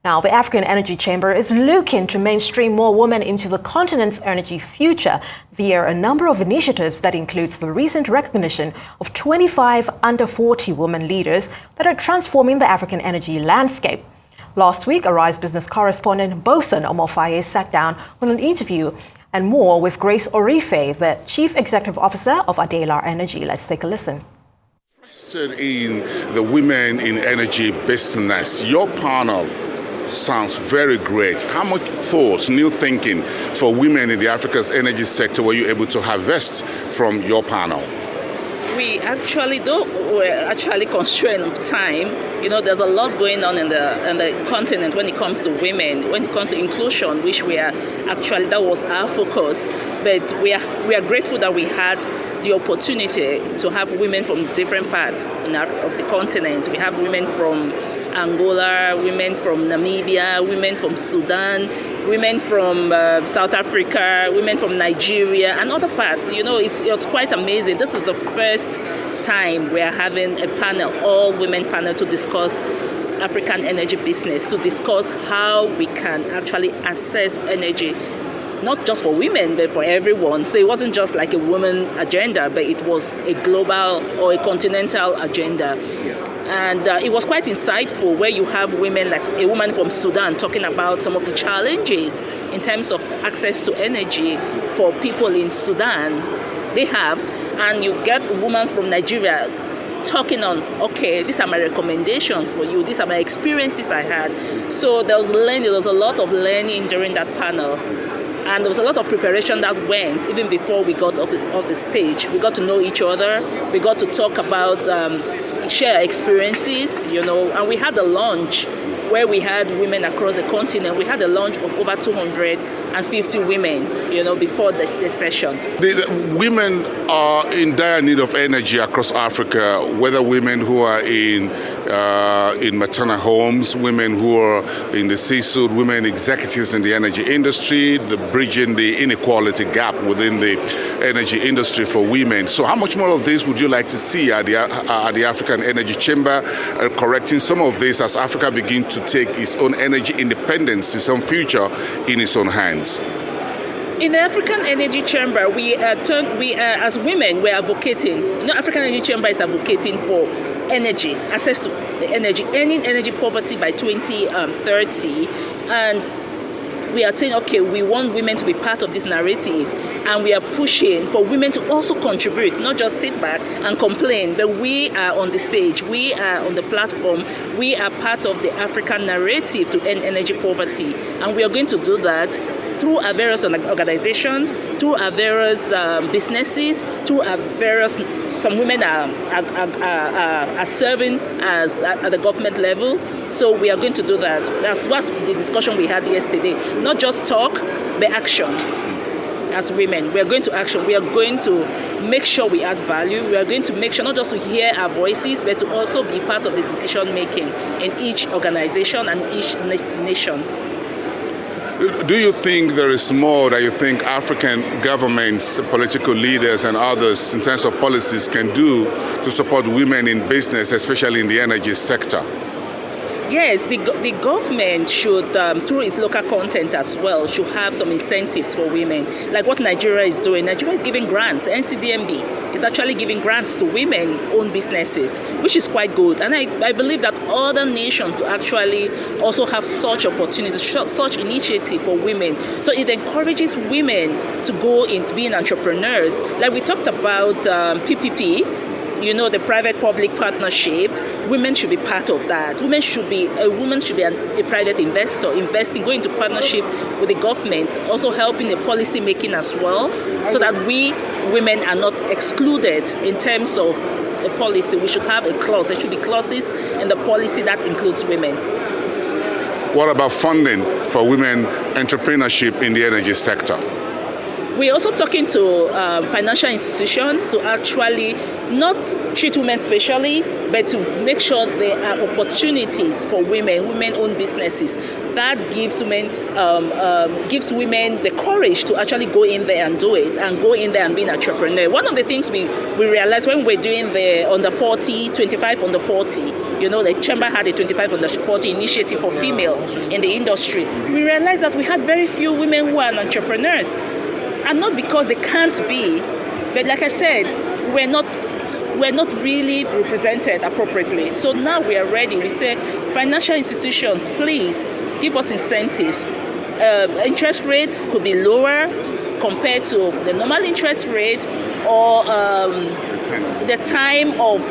Now, the African Energy Chamber is looking to mainstream more women into the continent's energy future via a number of initiatives that includes the recent recognition of 25 under 40 women leaders that are transforming the African energy landscape. Last week, Arise business correspondent Bosun Omofaye sat down with an interview and more with Grace Orife, the Chief Executive Officer of Adela Energy. Let's take a listen. Interested in the women in energy business, your panel sounds very great. How much thoughts, new thinking for women in the Africa's energy sector were you able to harvest from your panel? We actually, though we're actually constrained of time, there's a lot going on in the continent when it comes to women, when it comes to inclusion, which that was our focus. But we are grateful that we had the opportunity to have women from different parts of the continent. We have women from Angola, women from Namibia, women from Sudan, women from South Africa, women from Nigeria, and other parts. It's quite amazing. This is the first time we are having a panel, all women panel, to discuss African energy business, to discuss how we can actually access energy, not just for women, but for everyone. So it wasn't just like a woman agenda, but it was a global or a continental agenda. And it was quite insightful, where you have women, like a woman from Sudan, talking about some of the challenges in terms of access to energy for people in Sudan they have. And you get a woman from Nigeria talking on, okay, these are my recommendations for you, these are my experiences I had. So there was a lot of learning during that panel. And there was a lot of preparation that went even before we got off the stage. We got to know each other. We got to talk about, share experiences, and we had a lunch where we had women across the continent. We had a lunch of over 250 women, before the session. The women are in dire need of energy across Africa, whether women who are in maternal homes, women who are in the C-suite, women executives in the energy industry, bridging the inequality gap within the energy industry for women. So how much more of this would you like to see at the African Energy Chamber, correcting some of this as Africa begins to take its own energy independence, its own future in its own hands? In the African Energy Chamber, we as women, we are advocating. African Energy Chamber is advocating for energy, access to energy, ending energy poverty by 2030, and we are saying, okay, we want women to be part of this narrative, and we are pushing for women to also contribute, not just sit back and complain, but we are on the stage, we are on the platform, we are part of the African narrative to end energy poverty, and we are going to do that through our various organizations, through our various businesses, through our various, some women are serving at the government level. So we are going to do that. That's what the discussion we had yesterday. Not just talk, but action. As women, we are going to action. We are going to make sure we add value. We are going to make sure not just to hear our voices, but to also be part of the decision making in each organization and each nation. Do you think there is more that you think African governments, political leaders and others in terms of policies can do to support women in business, especially in the energy sector? Yes, the government should, through its local content as well, should have some incentives for women. Like what Nigeria is doing. Nigeria is giving grants. NCDMB is actually giving grants to women-owned businesses, which is quite good. And I believe that other nations to actually also have such opportunities, such initiative for women. So it encourages women to go into being entrepreneurs. Like we talked about PPP, the private-public partnership. Women should be part of that. A woman should be a private investor, go into partnership with the government, also helping the policy making as well, so that we women are not excluded in terms of the policy. We should have a clause. There should be clauses in the policy that includes women. What about funding for women entrepreneurship in the energy sector? We're also talking to financial institutions to actually not treat women specially, but to make sure there are opportunities for women-owned businesses. That gives women the courage to actually go in there and do it, and go in there and be an entrepreneur. One of the things we realized when we're doing the under 40, 25 under 40, the chamber had a 25 under 40 initiative for female in the industry. We realized that we had very few women who are entrepreneurs, and not because they can't be, but like I said, we're not really represented appropriately. So now we are ready. We say, financial institutions, please give us incentives. Interest rate could be lower compared to the normal interest rate, or the time of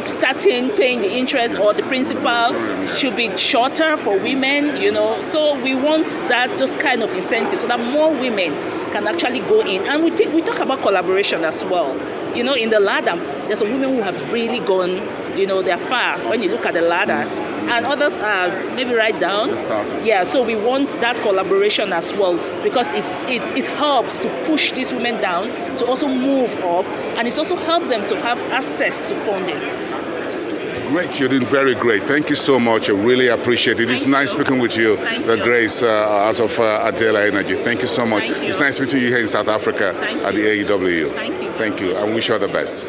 starting paying the interest or the principal should be shorter for women, So we want those kind of incentives so that more women can actually go in. And we talk about collaboration as well. In the ladder, there's some women who have really gone, they're far when you look at the ladder. And others are maybe right down. Yeah, so we want that collaboration as well, because it helps to push these women down to also move up, and it also helps them to have access to funding. Great, you're doing very great. Thank you so much. I really appreciate it. It's nice speaking with you, Grace, out of Adela Energy. Thank you so much. It's nice meeting you here in South Africa at the AEW. Thank you. Thank you, and wish you all the best.